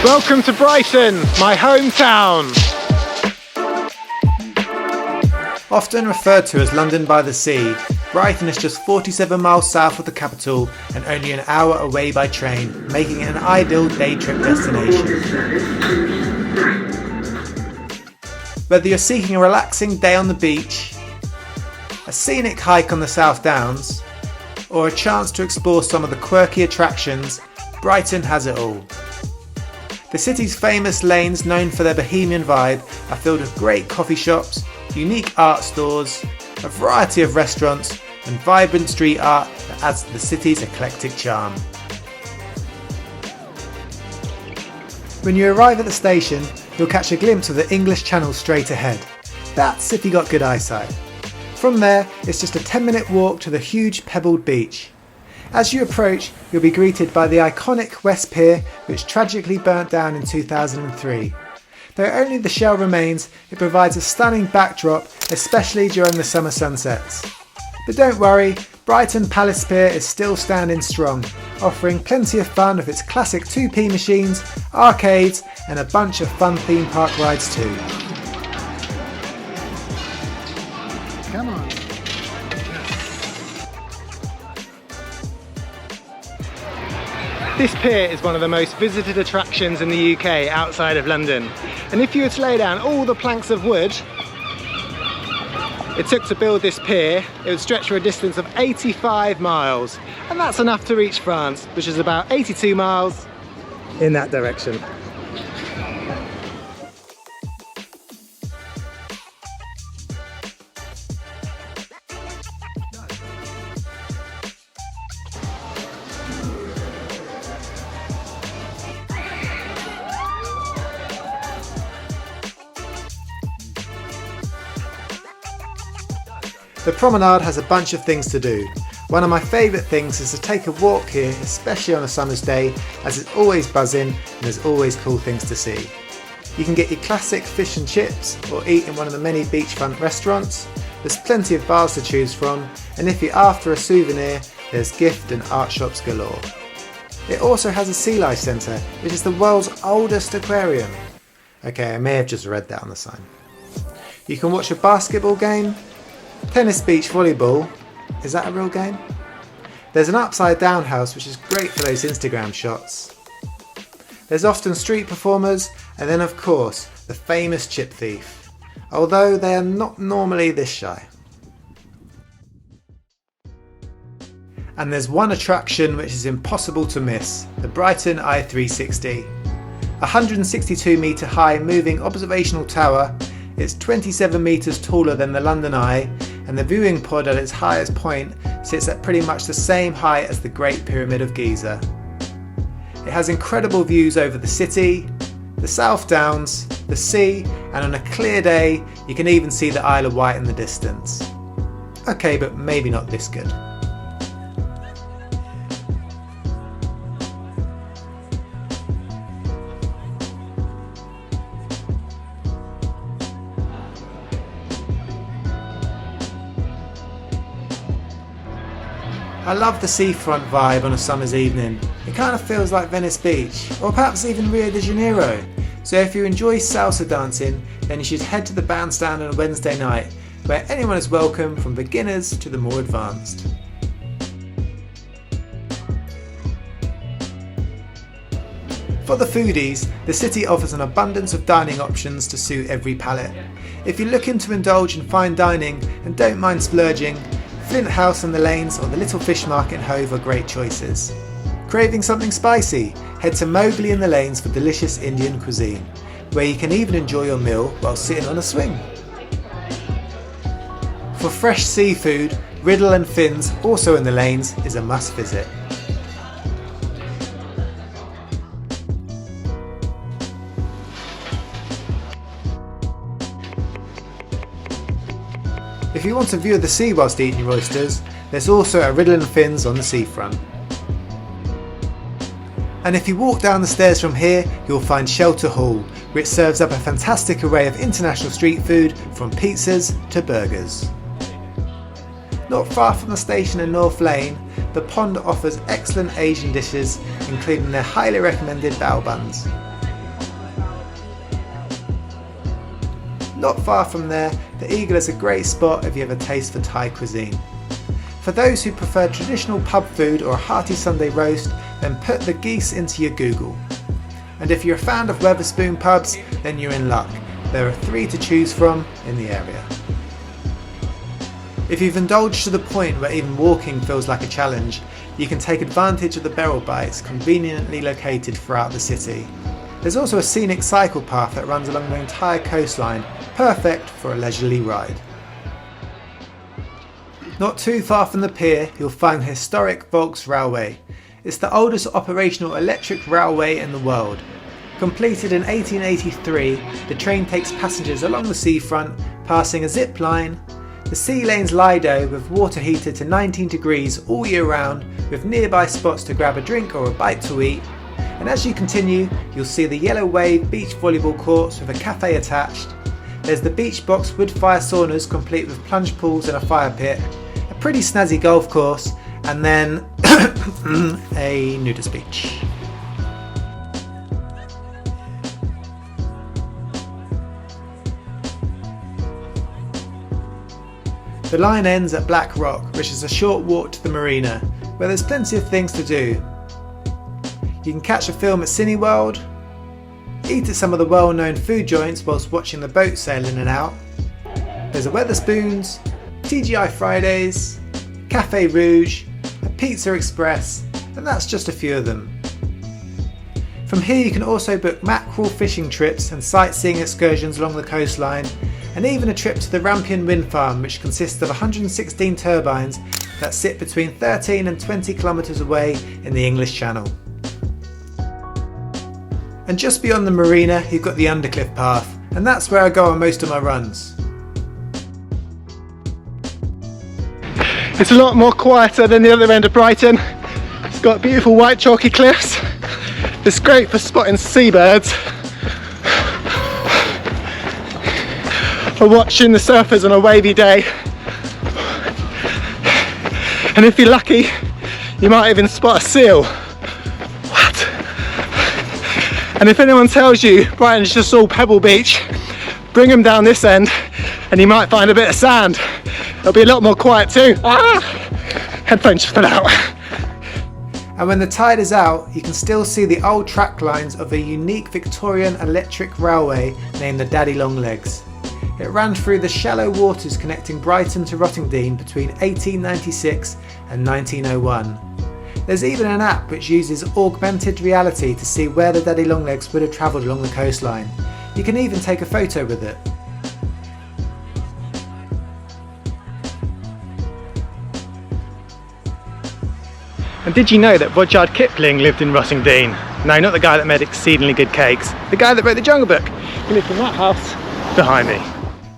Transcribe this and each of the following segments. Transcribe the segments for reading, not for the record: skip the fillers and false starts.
Welcome to Brighton, my hometown. Often referred to as London by the sea, Brighton is just 47 miles south of the capital and only an hour away by train, making it an ideal day trip destination. Whether you're seeking a relaxing day on the beach, a scenic hike on the South Downs, or a chance to explore some of the quirky attractions, Brighton has it all. The city's famous lanes, known for their bohemian vibe, are filled with great coffee shops, unique art stores, a variety of restaurants, and vibrant street art that adds to the city's eclectic charm. When you arrive at the station, you'll catch a glimpse of the English Channel straight ahead. That's if you got good eyesight. From there, it's just a 10-minute walk to the huge pebbled beach. As you approach, you'll be greeted by the iconic West Pier, which tragically burnt down in 2003. Though only the shell remains, it provides a stunning backdrop, especially during the summer sunsets. But don't worry, Brighton Palace Pier is still standing strong, offering plenty of fun with its classic 2p machines, arcades, and a bunch of fun theme park rides too. Come on. This pier is one of the most visited attractions in the UK outside of London. And if you were to lay down all the planks of wood it took to build this pier, it would stretch for a distance of 85 miles. And that's enough to reach France, which is about 82 miles in that direction. The promenade has a bunch of things to do. One of my favourite things is to take a walk here, especially on a summer's day, as it's always buzzing and there's always cool things to see. You can get your classic fish and chips or eat in one of the many beachfront restaurants. There's plenty of bars to choose from, and if you're after a souvenir, there's gift and art shops galore. It also has a sea life centre, which is the world's oldest aquarium. Okay, I may have just read that on the sign. You can watch a basketball game, tennis beach volleyball. Is that a real game? There's an upside down house which is great for those Instagram shots. There's often street performers, and then of course the famous chip thief, although they are not normally this shy. And there's one attraction which is impossible to miss, the Brighton Eye 360. 162 metre high moving observational tower, it's 27 metres taller than the London Eye, and the viewing pod at its highest point sits at pretty much the same height as the Great Pyramid of Giza. It has incredible views over the city, the South Downs, the sea, and on a clear day you can even see the Isle of Wight in the distance. Okay, but maybe not this good. I love the seafront vibe on a summer's evening. It kind of feels like Venice Beach, or perhaps even Rio de Janeiro. So if you enjoy salsa dancing, then you should head to the bandstand on a Wednesday night, where anyone is welcome from beginners to the more advanced. For the foodies, the city offers an abundance of dining options to suit every palate. If you're looking to indulge in fine dining and don't mind splurging, Flint House and the Lanes or the Little Fish Market in Hove are great choices. Craving something spicy? Head to Mowgli in the Lanes for delicious Indian cuisine, where you can even enjoy your meal while sitting on a swing. For fresh seafood, Riddle and Finn's, also in the Lanes, is a must visit. If you want a view of the sea whilst eating your oysters, there's also a Riddle and Finn's on the seafront. And if you walk down the stairs from here, you'll find Shelter Hall, which serves up a fantastic array of international street food from pizzas to burgers. Not far from the station in North Laine, the pond offers excellent Asian dishes, including their highly recommended bao buns. Not far from there, the Eagle is a great spot if you have a taste for Thai cuisine. For those who prefer traditional pub food or a hearty Sunday roast, then put the geese into your Google. And if you're a fan of Wetherspoon pubs, then you're in luck. There are 3 to choose from in the area. If you've indulged to the point where even walking feels like a challenge, you can take advantage of the Beryl Bites conveniently located throughout the city. There's also a scenic cycle path that runs along the entire coastline, perfect for a leisurely ride. Not too far from the pier, you'll find the historic Volks Railway. It's the oldest operational electric railway in the world. Completed in 1883, the train takes passengers along the seafront, passing a zip line. The sea lanes Lido with water heated to 19 degrees all year round, with nearby spots to grab a drink or a bite to eat. And as you continue, you'll see the yellow wave beach volleyball courts with a cafe attached. There's the beach box wood fire saunas complete with plunge pools and a fire pit, a pretty snazzy golf course, and then a nudist beach. The line ends at Black Rock, which is a short walk to the Marina, where there's plenty of things to do. You can catch a film at Cineworld, eat at some of the well-known food joints whilst watching the boat sail in and out. There's a Wetherspoons, TGI Fridays, Café Rouge, a Pizza Express, and that's just a few of them. From here you can also book mackerel fishing trips and sightseeing excursions along the coastline, and even a trip to the Rampion Wind Farm, which consists of 116 turbines that sit between 13 and 20 kilometres away in the English Channel. And just beyond the Marina you've got the Undercliff Path, and that's where I go on most of my runs. It's a lot more quieter than the other end of Brighton. It's got beautiful white chalky cliffs. It's great for spotting seabirds or watching the surfers on a wavy day. And if you're lucky, you might even spot a seal. What? And if anyone tells you Brighton's just all pebble beach, bring them down this end and you might find a bit of sand. It'll be a lot more quiet too. Headphones just fell out. And when the tide is out, you can still see the old track lines of a unique Victorian electric railway named the Daddy Longlegs. It ran through the shallow waters connecting Brighton to Rottingdean between 1896 and 1901. There's even an app which uses augmented reality to see where the Daddy Longlegs would have travelled along the coastline. You can even take a photo with it. And did you know that Rudyard Kipling lived in Rottingdean? No, not the guy that made exceedingly good cakes. The guy that wrote the Jungle Book. He lived in that house behind me.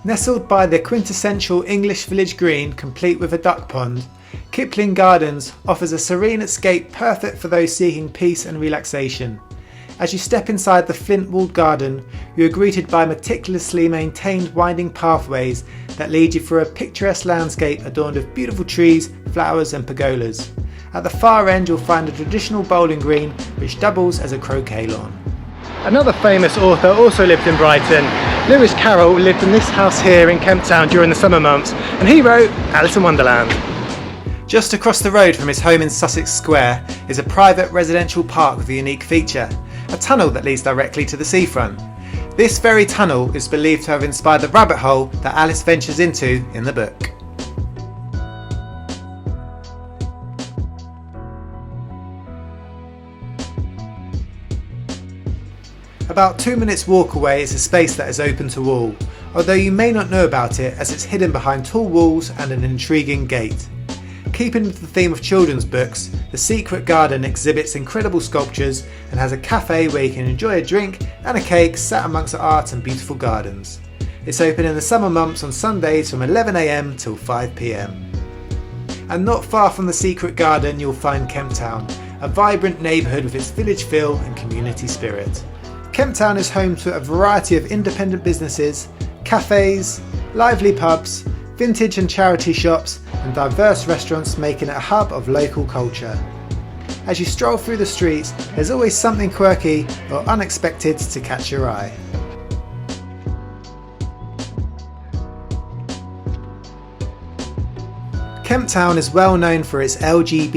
Nestled by the quintessential English village green, complete with a duck pond, Kipling Gardens offers a serene escape perfect for those seeking peace and relaxation. As you step inside the flint-walled garden, you are greeted by meticulously maintained winding pathways that lead you through a picturesque landscape adorned with beautiful trees, flowers and pergolas. At the far end you'll find a traditional bowling green which doubles as a croquet lawn. Another famous author also lived in Brighton. Lewis Carroll lived in this house here in Kemptown during the summer months, and he wrote Alice in Wonderland. Just across the road from his home in Sussex Square is a private residential park with a unique feature, a tunnel that leads directly to the seafront. This very tunnel is believed to have inspired the rabbit hole that Alice ventures into in the book. About 2 minutes walk away is a space that is open to all, although you may not know about it as it's hidden behind tall walls and an intriguing gate. Keeping with the theme of children's books, the Secret Garden exhibits incredible sculptures and has a cafe where you can enjoy a drink and a cake sat amongst the art and beautiful gardens. It's open in the summer months on Sundays from 11 AM till 5 PM. And not far from the Secret Garden you'll find Kemptown, a vibrant neighbourhood with its village feel and community spirit. Kemptown is home to a variety of independent businesses, cafes, lively pubs, vintage and charity shops and diverse restaurants, making it a hub of local culture. As you stroll through the streets, there's always something quirky or unexpected to catch your eye. Kemptown is well known for its LGBTQIA+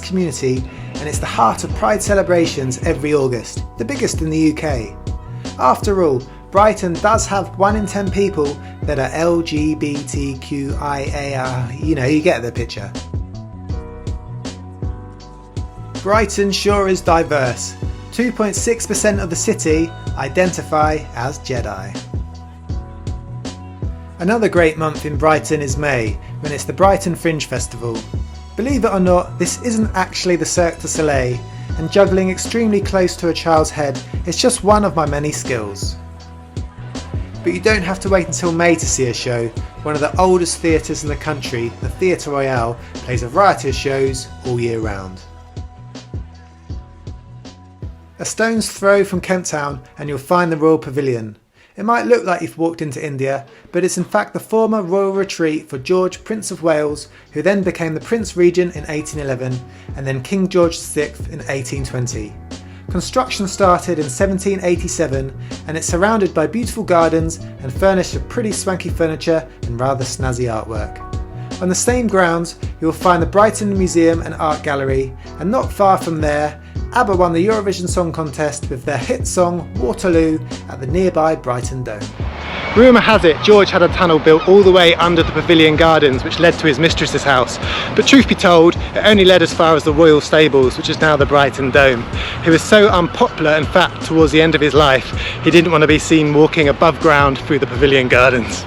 community, and it's the heart of Pride celebrations every August, the biggest in the UK. After all, Brighton does have 1 in 10 people that are LGBTQIA, you get the picture. Brighton sure is diverse. 2.6% of the city identify as Jedi. Another great month in Brighton is May, when it's the Brighton Fringe Festival. Believe it or not, this isn't actually the Cirque du Soleil, and juggling extremely close to a child's head is just one of my many skills. But you don't have to wait until May to see a show. One of the oldest theatres in the country, the Theatre Royale, plays a variety of shows all year round. A stone's throw from Kemptown and you'll find the Royal Pavilion. It might look like you've walked into India, but it's in fact the former royal retreat for George, Prince of Wales, who then became the Prince Regent in 1811 and then King George VI in 1820. Construction started in 1787 and it's surrounded by beautiful gardens and furnished with pretty swanky furniture and rather snazzy artwork. On the same grounds you'll find the Brighton Museum and Art Gallery, and not far from there ABBA won the Eurovision Song Contest with their hit song Waterloo at the nearby Brighton Dome. Rumour has it George had a tunnel built all the way under the Pavilion Gardens which led to his mistress's house, but truth be told it only led as far as the Royal Stables, which is now the Brighton Dome. He was so unpopular in fact towards the end of his life he didn't want to be seen walking above ground through the Pavilion Gardens.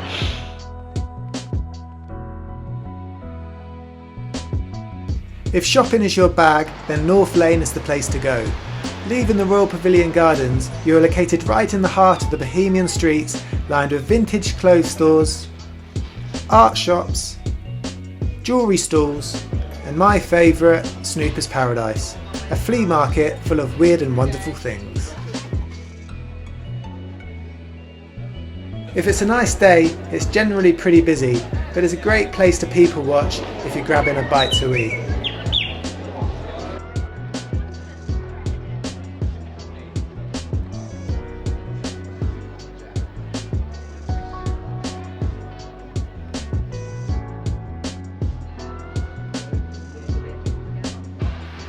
If shopping is your bag, then North Laine is the place to go. Leaving the Royal Pavilion Gardens, you are located right in the heart of the bohemian streets lined with vintage clothes stores, art shops, jewellery stalls, and my favourite, Snooper's Paradise, a flea market full of weird and wonderful things. If it's a nice day, it's generally pretty busy, but it's a great place to people watch if you're grabbing a bite to eat.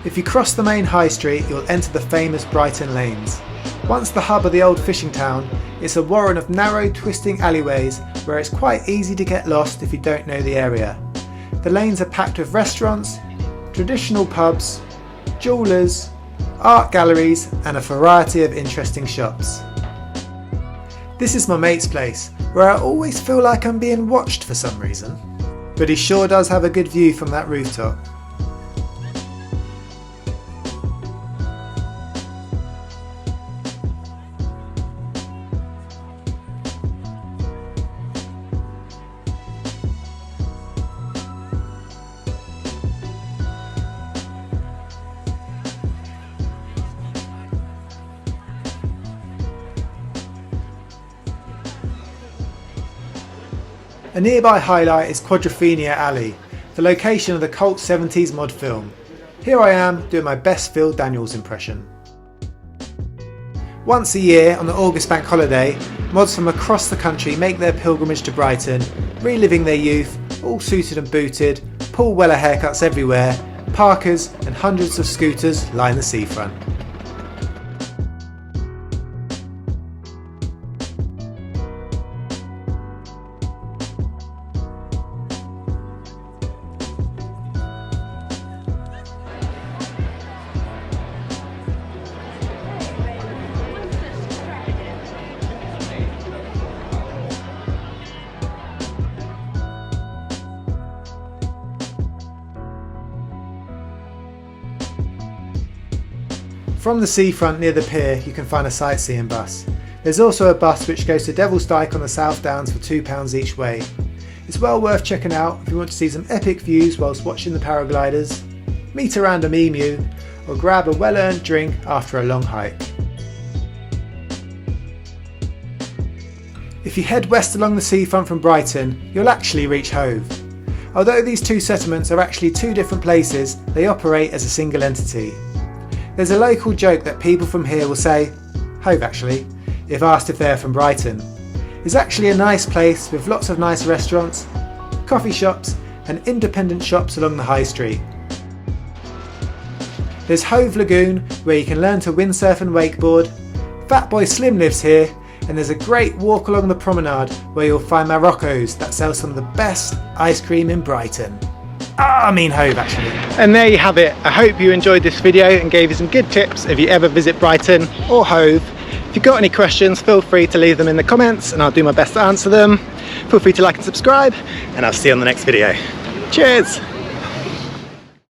If you cross the main high street, you'll enter the famous Brighton Lanes. Once the hub of the old fishing town, it's a warren of narrow, twisting alleyways where it's quite easy to get lost if you don't know the area. The lanes are packed with restaurants, traditional pubs, jewellers, art galleries, and a variety of interesting shops. This is my mate's place, where I always feel like I'm being watched for some reason. But he sure does have a good view from that rooftop. A nearby highlight is Quadrophenia Alley, the location of the cult 70s mod film. Here I am doing my best Phil Daniels impression. Once a year on the August bank holiday, mods from across the country make their pilgrimage to Brighton, reliving their youth, all suited and booted, Paul Weller haircuts everywhere, parkers and hundreds of scooters line the seafront. From the seafront near the pier you can find a sightseeing bus. There's also a bus which goes to Devil's Dyke on the South Downs for £2 each way. It's well worth checking out if you want to see some epic views whilst watching the paragliders, meet around a emu, or grab a well-earned drink after a long hike. If you head west along the seafront from Brighton, you'll actually reach Hove. Although these two settlements are actually two different places, they operate as a single entity. There's a local joke that people from here will say, Hove actually, if asked if they're from Brighton. It's actually a nice place with lots of nice restaurants, coffee shops and independent shops along the high street. There's Hove Lagoon, where you can learn to windsurf and wakeboard. Fatboy Slim lives here, and there's a great walk along the promenade where you'll find Morocco's that sells some of the best ice cream in Brighton. Hove actually. And there you have it. I hope you enjoyed this video and gave you some good tips if you ever visit Brighton or Hove. If you've got any questions, feel free to leave them in the comments and I'll do my best to answer them. Feel free to like and subscribe, and I'll see you on the next video. Cheers!